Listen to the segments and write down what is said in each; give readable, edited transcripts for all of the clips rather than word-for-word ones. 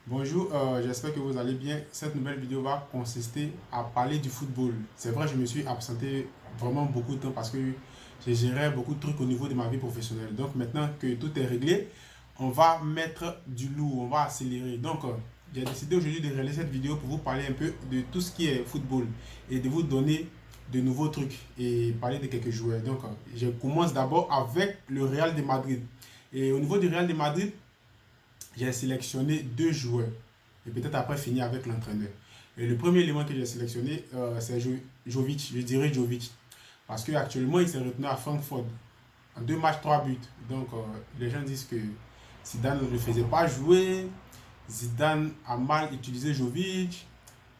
Bonjour, j'espère que vous allez bien. Cette nouvelle vidéo va consister à parler du football. C'est vrai, je me suis absenté vraiment beaucoup de temps parce que j'ai géré beaucoup de trucs au niveau de ma vie professionnelle. Donc maintenant que tout est réglé, on va mettre du lourd, on va accélérer. Donc j'ai décidé aujourd'hui de réaliser cette vidéo pour vous parler un peu de tout ce qui est football et de vous donner de nouveaux trucs et parler de quelques joueurs. Donc je commence d'abord avec le Real de Madrid. Et au niveau du Real de Madrid, j'ai sélectionné deux joueurs et peut-être après finir avec l'entraîneur. Et le premier élément que j'ai sélectionné, c'est Jovic, je dirais Jovic. Parce qu'actuellement, il s'est retenu à Francfort en deux matchs, trois buts. Donc, les gens disent que Zidane ne le faisait pas jouer. Zidane a mal utilisé Jovic,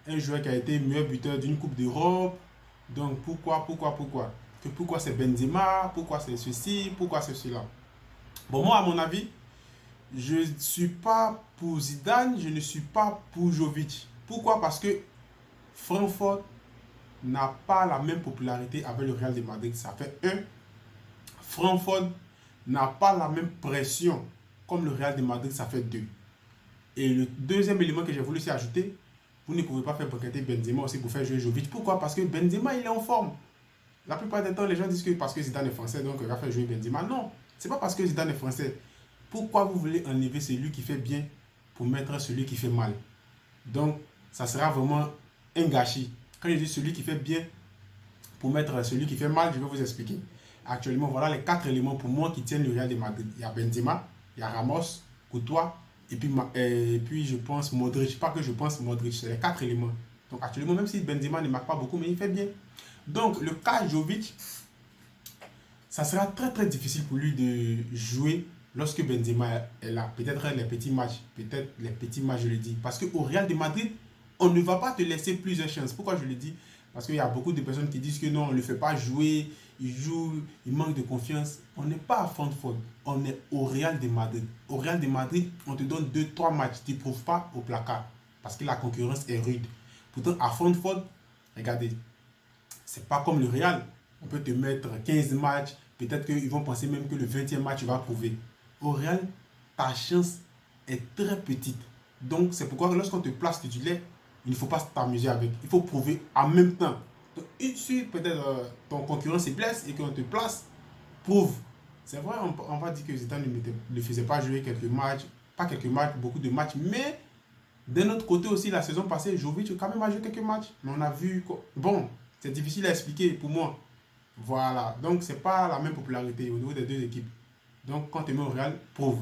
un joueur qui a été meilleur buteur d'une Coupe d'Europe. Donc, pourquoi pourquoi c'est Benzema, pourquoi c'est ceci, pourquoi c'est cela. Bon, moi, à mon avis, je ne suis pas pour Zidane, je ne suis pas pour Jovic. Pourquoi? Parce que Francfort n'a pas la même popularité avec le Real de Madrid. Ça fait un. Francfort n'a pas la même pression comme le Real de Madrid. Ça fait deux. Et le deuxième élément que j'ai voulu aussi ajouter, vous ne pouvez pas faire banqueter Benzema aussi pour faire jouer Jovic. Pourquoi? Parce que Benzema, il est en forme. La plupart du temps, les gens disent que parce que Zidane est français, donc il va faire jouer Benzema. Non, c'est pas parce que Zidane est français. Pourquoi vous voulez enlever celui qui fait bien pour mettre celui qui fait mal? Donc, ça sera vraiment un gâchis. Quand je dis celui qui fait bien pour mettre celui qui fait mal, je vais vous expliquer. Actuellement, voilà les quatre éléments pour moi qui tiennent le Real de Madrid. Il y a Benzema, il y a Ramos, Courtois, et puis je pense Modric. Pas que je pense Modric, c'est les quatre éléments. Donc actuellement, même si Benzema ne marque pas beaucoup, mais il fait bien. Donc le cas Jovic, ça sera très très difficile pour lui de jouer lorsque Benzema est là. Peut-être les petits matchs, je le dis. Parce qu'au Real de Madrid, on ne va pas te laisser plusieurs chances. Pourquoi je le dis? Parce qu'il y a beaucoup de personnes qui disent que non, on ne le fait pas jouer, il joue, il manque de confiance. On n'est pas à Francfort, on est au Real de Madrid. Au Real de Madrid, on te donne deux trois matchs, tu ne prouves pas au placard. Parce que la concurrence est rude. Pourtant, à Francfort, regardez, c'est pas comme le Real. On peut te mettre 15 matchs. Peut-être qu'ils vont penser même que le 20e match va prouver. Au Real, ta chance est très petite. Donc, c'est pourquoi lorsqu'on te place titulaire, il ne faut pas t'amuser avec. Il faut prouver en même temps. Donc, si peut-être ton concurrent se blesse et qu'on te place, prouve. C'est vrai, on va dire que Zidane ne faisait pas jouer quelques matchs, pas quelques matchs, beaucoup de matchs, mais d'un autre côté aussi, la saison passée, Jovic quand même a joué quelques matchs. Mais on a vu que, bon, c'est difficile à expliquer pour moi. Voilà. Donc, c'est pas la même popularité au niveau des deux équipes. Donc, quand tu es au Real, prouve.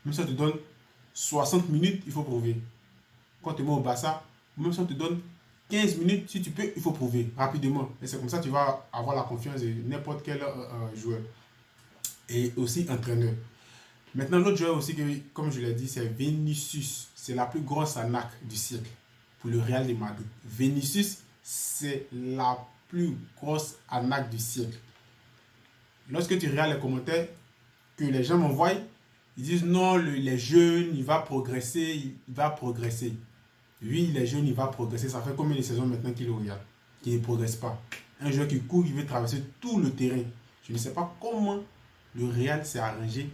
Même si on te donne 60 minutes, il faut prouver. Quand tu es au Barça, même si on te donne 15 minutes, si tu peux, il faut prouver rapidement. Et c'est comme ça que tu vas avoir la confiance de n'importe quel joueur. Et aussi entraîneur. Maintenant, l'autre joueur aussi, que, comme je l'ai dit, c'est Vinicius. C'est la plus grosse arnaque du siècle pour le Real de Madrid. Vinicius, c'est la plus grosse arnaque du siècle. Lorsque tu regardes les commentaires que les gens m'envoient, ils disent non, les jeunes, il va progresser, il va progresser. Oui, les jeunes, il va progresser. Ça fait combien de saisons maintenant qu'il le regarde, qu'il ne progresse pas. Un joueur qui court, il veut traverser tout le terrain. Je ne sais pas comment le Real s'est arrangé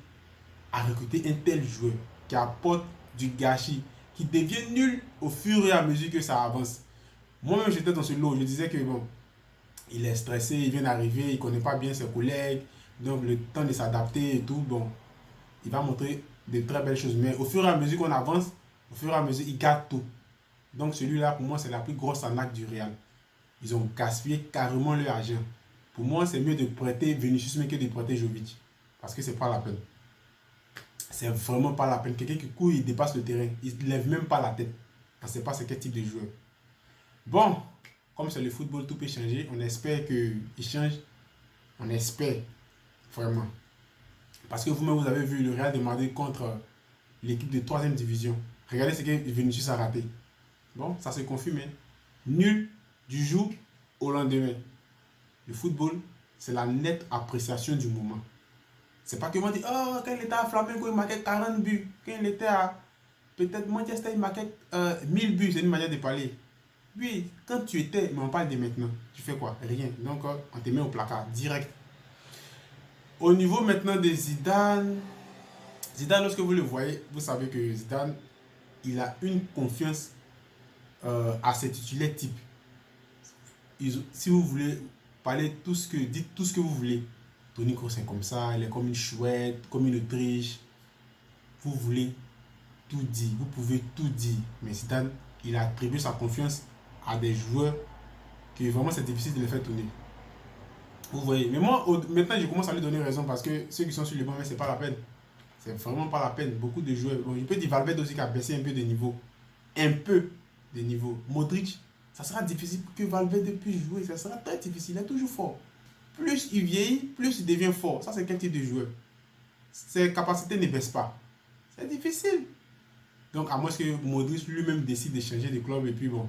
à recruter un tel joueur qui apporte du gâchis, qui devient nul au fur et à mesure que ça avance. Moi-même, j'étais dans ce lot. Je disais que bon, il est stressé, il vient d'arriver, il ne connaît pas bien ses collègues, donc le temps de s'adapter et tout, bon, il va montrer de très belles choses. Mais au fur et à mesure qu'on avance, au fur et à mesure, il gâte tout. Donc celui-là, pour moi, c'est la plus grosse arnaque du Real. Ils ont gaspillé carrément leur argent. Pour moi, c'est mieux de prêter Vinicius que de prêter Jovic. Parce que c'est pas la peine. C'est vraiment pas la peine. Quelqu'un qui court, il dépasse le terrain. Il ne lève même pas la tête. On ne sait pas c'est quel type de joueur. Bon, comme c'est le football, tout peut changer. On espère qu'il change. On espère vraiment. Parce que vous-même, vous avez vu le Real de Madrid contre l'équipe de 3e division. Regardez ce que Vinicius a raté. Bon, ça se confirme. Hein. Nul du jour au lendemain. Le football, c'est la nette appréciation du moment. C'est pas que moi dis, oh, quand il était à Flamengo, il marquait 40 buts. Quand il était à peut-être Manchester, il marquait 1000 buts. C'est une manière de parler. Oui, quand tu étais, mais on parle de maintenant. Tu fais quoi? Rien. Donc, on te met au placard, direct. Au niveau maintenant de Zidane, Zidane, lorsque vous le voyez, vous savez que Zidane, il a une confiance à ses titulaires type. Si vous voulez parler dites tout ce que vous voulez. Toni Kroos est comme ça, il est comme une chouette, comme une Autriche. Vous voulez tout dire, vous pouvez tout dire. Mais Zidane, il a attribué sa confiance à des joueurs que vraiment c'est difficile de les faire tourner. Vous voyez. Mais moi, maintenant, je commence à lui donner raison parce que ceux qui sont sur le banc, c'est pas la peine. C'est vraiment pas la peine. Beaucoup de joueurs. Bon, je peux dire Valverde aussi qui a baissé un peu de niveau. Un peu de niveau. Modric, ça sera difficile que Valverde puisse jouer. Ça sera très difficile. Il est toujours fort. Plus il vieillit, plus il devient fort. Ça, c'est quel type de joueur? Ses capacités ne baissent pas. C'est difficile. Donc, à moins que Modric lui-même décide de changer de club et puis bon,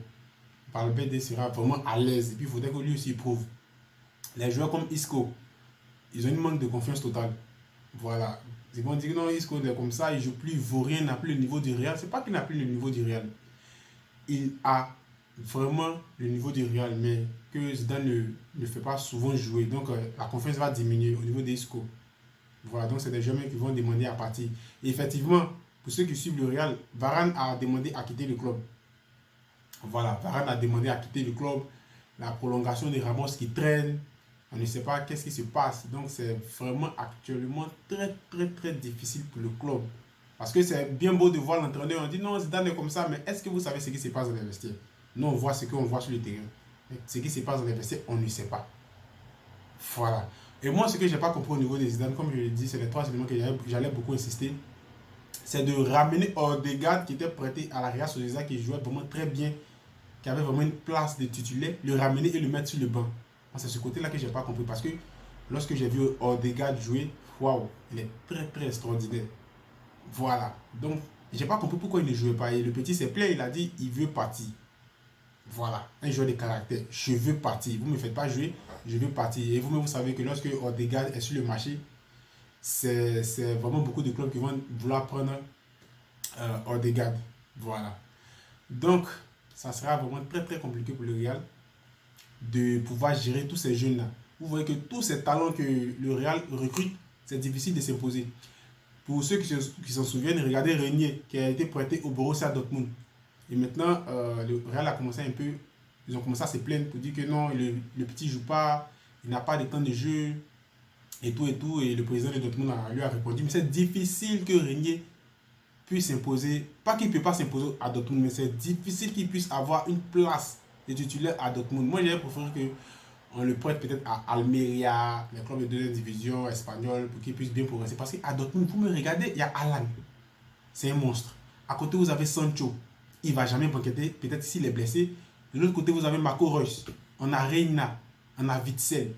Valverde sera vraiment à l'aise. Et puis, il faudrait que lui aussi prouve. Les joueurs comme Isco, ils ont une manque de confiance totale. Voilà. Ils vont dire non, Isco est comme ça, il joue plus, il vaut rien, il n'a plus le niveau du Real. C'est pas qu'il n'a plus le niveau du Real. Il a vraiment le niveau du Real, mais que Zidane ne fait pas souvent jouer. Donc la confiance va diminuer au niveau des Isco. Voilà, donc c'est des joueurs qui vont demander à partir. Et effectivement, pour ceux qui suivent le Real, Varane a demandé à quitter le club. Voilà, Varane a demandé à quitter le club. La prolongation de Ramos qui traîne. On ne sait pas qu'est-ce qui se passe. Donc, c'est vraiment actuellement très, très, très difficile pour le club. Parce que c'est bien beau de voir l'entraîneur. On dit non, Zidane est comme ça. Mais est-ce que vous savez ce qui se passe dans les vestiaires? Nous, on voit ce qu'on voit sur le terrain. Mais ce qui se passe dans les vestiaires, on ne sait pas. Voilà. Et moi, ce que je n'ai pas compris au niveau des Zidane, comme je l'ai dit, c'est les trois éléments que j'allais beaucoup insister. C'est de ramener Odegaard qui était prêté à la Real Sociedad, qui jouait vraiment très bien, qui avait vraiment une place de titulaire, le ramener et le mettre sur le banc. C'est ce côté-là que je n'ai pas compris parce que lorsque j'ai vu Odegaard jouer, waouh, il est très très extraordinaire. Voilà. Donc, je n'ai pas compris pourquoi il ne jouait pas. Et le petit s'est plaint, il a dit il veut partir. Voilà, un joueur de caractère. Je veux partir. Vous ne me faites pas jouer, je veux partir. Et vous-même, vous savez que lorsque Odegaard est sur le marché, c'est vraiment beaucoup de clubs qui vont vouloir prendre Odegaard. Voilà. Donc, ça sera vraiment très très compliqué pour le Real de pouvoir gérer tous ces jeunes-là. Vous voyez que tous ces talents que le Real recrute, c'est difficile de s'imposer. Pour ceux qui s'en souviennent, regardez Renier qui a été prêté au Borussia Dortmund. Et maintenant, le Real a commencé un peu, ils ont commencé à se plaindre pour dire que non, le petit ne joue pas, il n'a pas de temps de jeu, et tout et tout. Et le président de Dortmund lui a répondu, mais c'est difficile que Renier puisse s'imposer, pas qu'il ne peut pas s'imposer à Dortmund, mais c'est difficile qu'il puisse avoir une place de titulaire à Dortmund. Moi, j'aurais préféré qu'on le prête peut-être à Almeria, les clubs de deuxième division espagnole, pour qu'il puisse bien progresser. Parce qu'à Dortmund, vous me regardez, il y a Alan. C'est un monstre. À côté, vous avez Sancho. Il ne va jamais banqueter, peut-être s'il est blessé. De l'autre côté, vous avez Marco Reus. On a Reina. On a Witsel.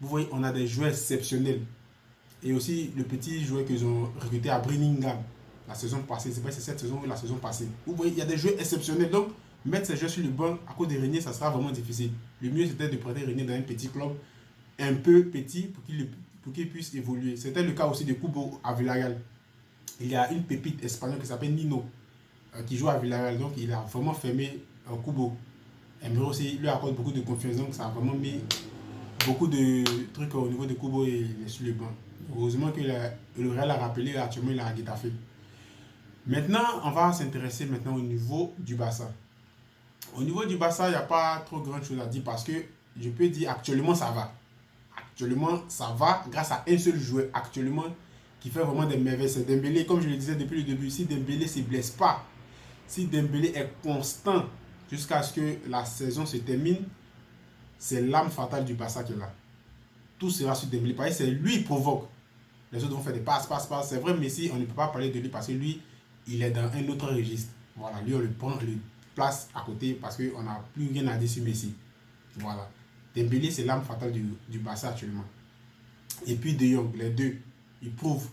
Vous voyez, on a des joueurs exceptionnels. Et aussi, le petit joueur qu'ils ont recruté à Birmingham la saison passée. C'est pas si c'est cette saison ou la saison passée. Vous voyez, il y a des joueurs exceptionnels. Donc, mettre ces joueurs sur le banc à cause de Renier, ça sera vraiment difficile. Le mieux, c'était de prêter Renier dans un petit club, un peu petit, pour qu'il puisse évoluer. C'était le cas aussi de Kubo à Villarreal. Il y a une pépite espagnole qui s'appelle Nino, qui joue à Villarreal. Donc, il a vraiment fermé Kubo. Emery aussi lui accorde beaucoup de confiance. Donc, ça a vraiment mis beaucoup de trucs au niveau de Kubo et il est sur le banc. Heureusement que le Real a rappelé, actuellement, il a à Getafe. Maintenant, on va s'intéresser maintenant au niveau du Barça. Au niveau du Barça, il n'y a pas trop grand chose à dire parce que je peux dire actuellement ça va. Actuellement ça va grâce à un seul joueur actuellement qui fait vraiment des merveilles. C'est Dembélé, comme je le disais depuis le début. Si Dembélé ne se blesse pas, si Dembélé est constant jusqu'à ce que la saison se termine, c'est l'âme fatale du Barça qui est là. Tout sera sur Dembélé. Parce que c'est lui qui provoque. Les autres vont faire des passes. C'est vrai, Messi, on ne peut pas parler de lui parce que lui, il est dans un autre registre. Voilà, lui, on le prend, on le place à côté parce qu'on n'a plus rien à dire sur Messi. Voilà. Dembélé, c'est l'âme fatale du Barça actuellement. Et puis De Jong, les deux, ils prouvent,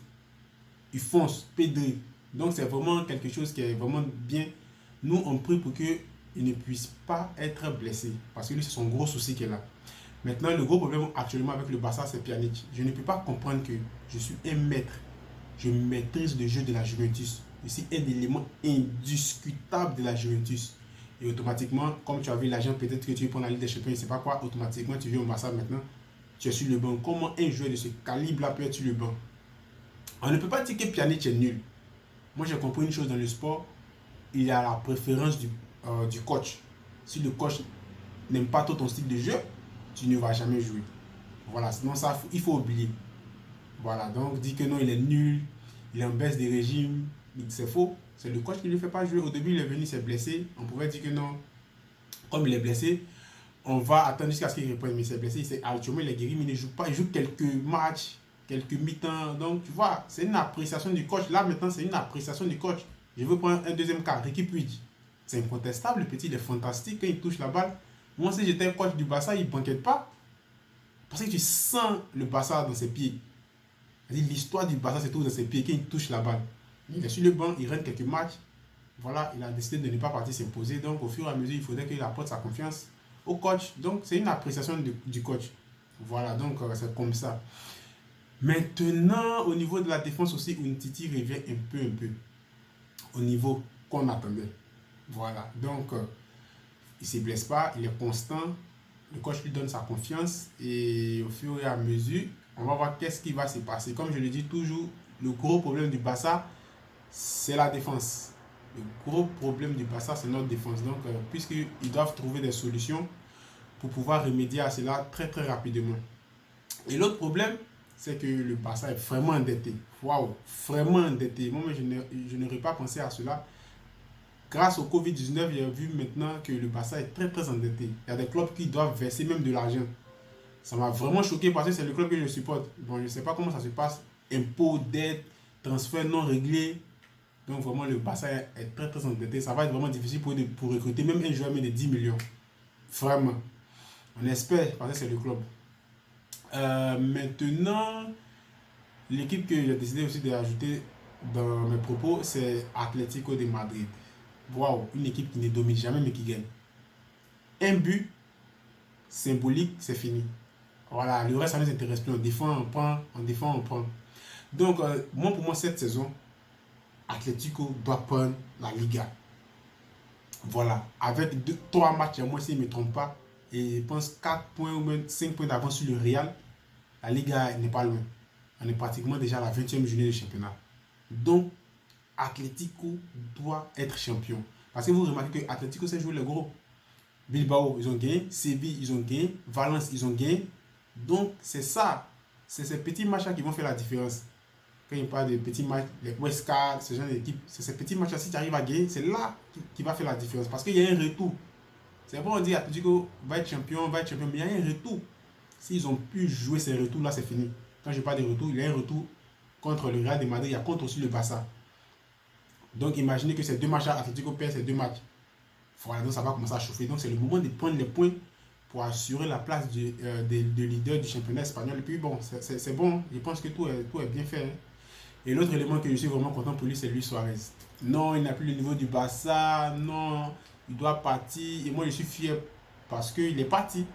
ils foncent, Pedri. Donc, c'est vraiment quelque chose qui est vraiment bien. Nous, on prie pour qu'il ne puisse pas être blessé parce que lui, c'est son gros souci qui est là. Maintenant, le gros problème actuellement avec le Barça, c'est Pjanic. Je ne peux pas comprendre que je suis un maître. Je maîtrise le jeu de la Juventus. Je suis un élément indiscutable de la Juventus. Et automatiquement, comme tu as vu l'agent, peut-être que tu veux prendre la Ligue des Champions, je ne sais pas quoi, automatiquement tu viens au Barça maintenant, tu es sur le banc. Comment un joueur de ce calibre-là peut être sur le banc? On ne peut pas dire que Pjanic est nul. Moi, j'ai compris une chose dans le sport. il y a la préférence du coach. Si le coach n'aime pas ton style de jeu, tu ne vas jamais jouer. Voilà, sinon ça, il faut oublier. Voilà, donc dit que non, il est nul, il est en baisse de régime, c'est faux. C'est le coach qui ne le fait pas jouer. Au début, il est venu, il s'est blessé. On pouvait dire que non, comme il est blessé, on va attendre jusqu'à ce qu'il reprenne. Mais il s'est blessé, actuellement il est guéri, mais il ne joue pas. Il joue quelques matchs, quelques mi-temps. Donc, tu vois, c'est une appréciation du coach. Là, maintenant, c'est une appréciation du coach. Je veux prendre un deuxième cas, Ricky Puig. C'est incontestable, le petit, il est fantastique quand il touche la balle. Moi, si j'étais coach du Barça, il ne banquette pas. Parce que tu sens le Barça dans ses pieds. L'histoire du Barça se trouve dans ses pieds quand il touche la balle. Il est sur le banc, il règne quelques matchs. Voilà, il a décidé de ne pas partir s'imposer. Donc, au fur et à mesure, il faudrait qu'il apporte sa confiance au coach. Donc, c'est une appréciation du coach. Voilà, donc c'est comme ça. Maintenant, au niveau de la défense aussi, Umtiti revient un peu au niveau qu'on attendait. Voilà, donc il ne se blesse pas, il est constant. Le coach lui donne sa confiance et au fur et à mesure, on va voir qu'est-ce qui va se passer. Comme je le dis toujours, le gros problème du Barça, c'est la défense. Le gros problème du Barça, c'est notre défense. Donc, puisqu'ils doivent trouver des solutions pour pouvoir remédier à cela très très rapidement. Et l'autre problème, c'est que le Barça est vraiment endetté. Waouh, vraiment endetté. Moi, je n'aurais pas pensé à cela. Grâce au Covid-19, j'ai vu maintenant que le Barça est très très endetté. Il y a des clubs qui doivent verser même de l'argent. Ça m'a vraiment choqué parce que c'est le club que je supporte. Bon, je ne sais pas comment ça se passe. Impôts, dettes, transferts non réglés. Donc vraiment, le Barça est très très endetté. Ça va être vraiment difficile pour recruter même un joueur de 10 millions. Vraiment. On espère parce que c'est le club. Maintenant, l'équipe que j'ai décidé aussi d'ajouter dans mes propos, c'est Atlético de Madrid. Waouh, une équipe qui ne domine jamais mais qui gagne. Un but symbolique, c'est fini. Voilà, le reste, ça ne nous intéresse plus. On défend, on prend, on défend, on prend. Donc, pour moi, cette saison, Atlético doit prendre la Liga. Voilà, avec 3 matchs à moi, si je ne me trompe pas, et je pense 4 points ou même 5 points d'avance sur le Real, la Liga n'est pas loin. On est pratiquement déjà à la 20e journée du championnat. Donc, Atlético doit être champion. Parce que vous remarquez que Atlético s'est joué le gros. Bilbao, ils ont gagné. Séville, ils ont gagné. Valence, ils ont gagné. Donc, c'est ça. C'est ces petits matchs-là qui vont faire la différence. Quand il parle de petits matchs, les Huesca, ce genre d'équipe, c'est ces petits matchs-là, si tu arrives à gagner, c'est là qui va faire la différence. Parce qu'il y a un retour. C'est bon, on dit Atlético va être champion, mais il y a un retour. S'ils ont pu jouer ces retours-là, c'est fini. Quand je parle de retour, il y a un retour contre le Real de Madrid, il y a contre aussi le Barça. Donc imaginez que ces 2 matchs, Atlético perd ces 2 matchs. Voilà, donc ça va commencer à chauffer. Donc c'est le moment de prendre les points pour assurer la place de leader du championnat espagnol. Et puis bon, c'est bon, je pense que tout est bien fait. Hein. Et l'autre élément que je suis vraiment content pour lui, c'est Luis Suarez. Non, il n'a plus le niveau du Barça, non, il doit partir. Et moi je suis fier parce qu'il est parti.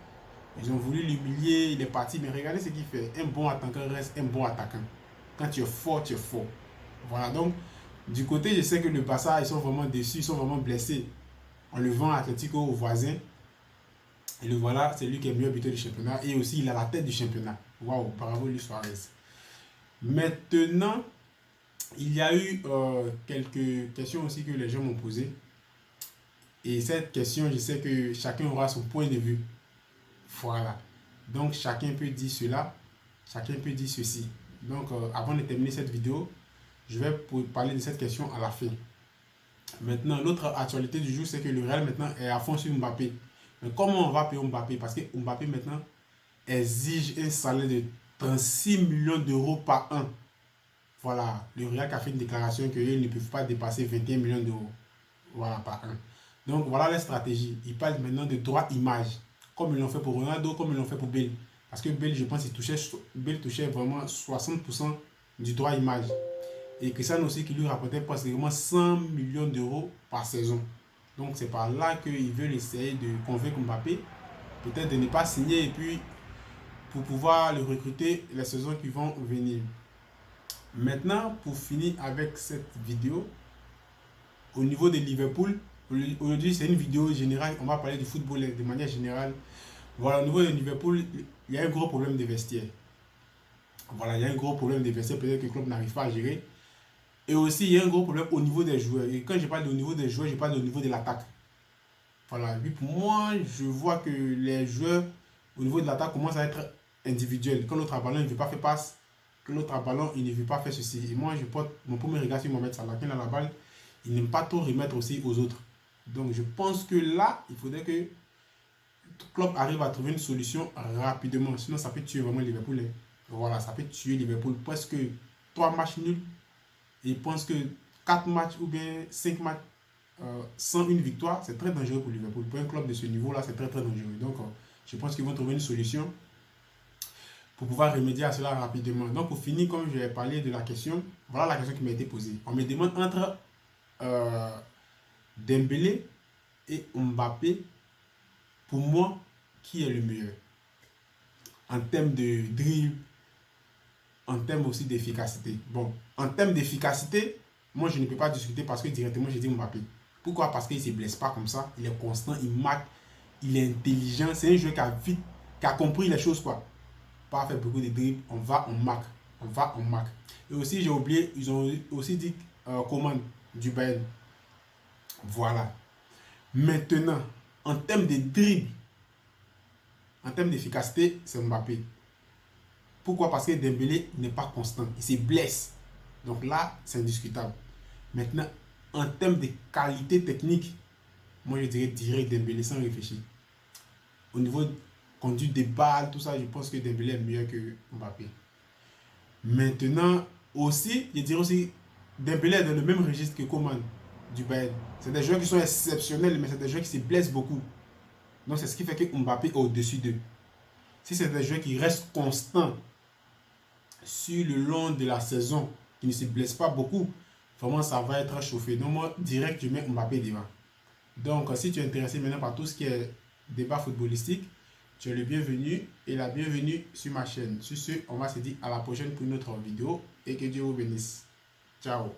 Ils ont voulu l'humilier, il est parti, mais regardez ce qu'il fait. Un bon attaquant reste un bon attaquant. Quand tu es fort, tu es fort. Voilà, donc du côté, je sais que le Barça, ils sont vraiment déçus, ils sont vraiment blessés. On le vend à Atlético au voisin. Et le voilà, c'est lui qui est le meilleur buteur du championnat. Et aussi, il a la tête du championnat. Waouh, bravo Luis Suarez. Maintenant, il y a eu quelques questions aussi que les gens m'ont posées. Et cette question, je sais que chacun aura son point de vue. Voilà. Donc, chacun peut dire cela, chacun peut dire ceci. Donc, avant de terminer cette vidéo, je vais parler de cette question à la fin. Maintenant, l'autre actualité du jour, c'est que le Real maintenant est à fond sur Mbappé. Mais comment on va payer Mbappé? Parce que Mbappé maintenant exige un salaire de 36 millions d'euros par an. Voilà, le Real a fait une déclaration qu'ils ne peuvent pas dépasser 21 millions d'euros. Voilà, par an. Donc voilà la stratégie. Ils parlent maintenant de droit image. Comme ils l'ont fait pour Ronaldo, comme ils l'ont fait pour Bale. Parce que Bale, je pense, Bale touchait vraiment 60% du droit image. Et Cristiano aussi qui lui rapportait pratiquement 100 millions d'euros par saison. Donc c'est par là qu'ils veulent essayer de convaincre Mbappé, peut-être de ne pas signer et puis pour pouvoir le recruter les saisons qui vont venir. Maintenant, pour finir avec cette vidéo, au niveau de Liverpool, aujourd'hui c'est une vidéo générale, on va parler du football de manière générale. Voilà, au niveau de Liverpool, il y a un gros problème de vestiaire. Voilà, il y a un gros problème de vestiaire, peut-être que le club n'arrive pas à gérer. Et aussi, il y a un gros problème au niveau des joueurs. Et quand je parle au niveau des joueurs, je parle au niveau de l'attaque. Voilà. Et puis pour moi, je vois que les joueurs au niveau de l'attaque commencent à être individuels. Quand l'autre a ballon, il ne veut pas faire passe. Quand l'autre a ballon, il ne veut pas faire ceci. Et moi, je porte mon premier regard sur Mohamed Salah. Quand il a la balle, il n'aime pas trop remettre aussi aux autres. Donc je pense que là, il faudrait que Klopp arrive à trouver une solution rapidement. Sinon, ça peut tuer vraiment Liverpool. Voilà, ça peut tuer Liverpool. Presque 3 matchs nuls. Et je pense que 4 matchs ou bien 5 matchs sans une victoire, c'est très dangereux pour Liverpool. Pour un club de ce niveau-là, c'est très très dangereux. Donc, je pense qu'ils vont trouver une solution pour pouvoir remédier à cela rapidement. Donc, pour finir, comme je vais parler de la question, voilà la question qui m'a été posée. On me demande entre Dembélé et Mbappé, pour moi, qui est le meilleur en termes de dribble, en termes aussi d'efficacité. Bon, en termes d'efficacité, moi je ne peux pas discuter parce que directement j'ai dit Mbappé. Pourquoi? Parce qu'il ne se blesse pas comme ça, il est constant, il marque, il est intelligent, c'est un jeu qui a compris les choses quoi. Pas faire beaucoup de dribbles, on va, on marque, on va, on marque. Et aussi j'ai oublié, ils ont aussi dit Coman du Bayern. Voilà. Maintenant, en termes de dribble, en termes d'efficacité, c'est Mbappé. Pourquoi? Parce que Dembélé n'est pas constant, il se blesse. Donc là, c'est indiscutable. Maintenant, en termes de qualité technique, moi je dirais direct Dembélé sans réfléchir. Au niveau de conduite des balles, tout ça, je pense que Dembélé est meilleur que Mbappé. Maintenant, aussi, je dirais aussi, Dembélé est dans le même registre que Coman du Bayern. C'est des joueurs qui sont exceptionnels, mais c'est des joueurs qui se blessent beaucoup. Donc c'est ce qui fait que Mbappé est au-dessus d'eux. Si c'est des joueurs qui restent constants sur le long de la saison, qui ne se blessent pas beaucoup, vraiment ça va être chauffé. Donc moi, direct, je mets Mbappé devant. Donc si tu es intéressé maintenant par tout ce qui est débat footballistique, tu es le bienvenu et la bienvenue sur ma chaîne. Sur ce, on va se dire à la prochaine pour une autre vidéo et que Dieu vous bénisse. Ciao.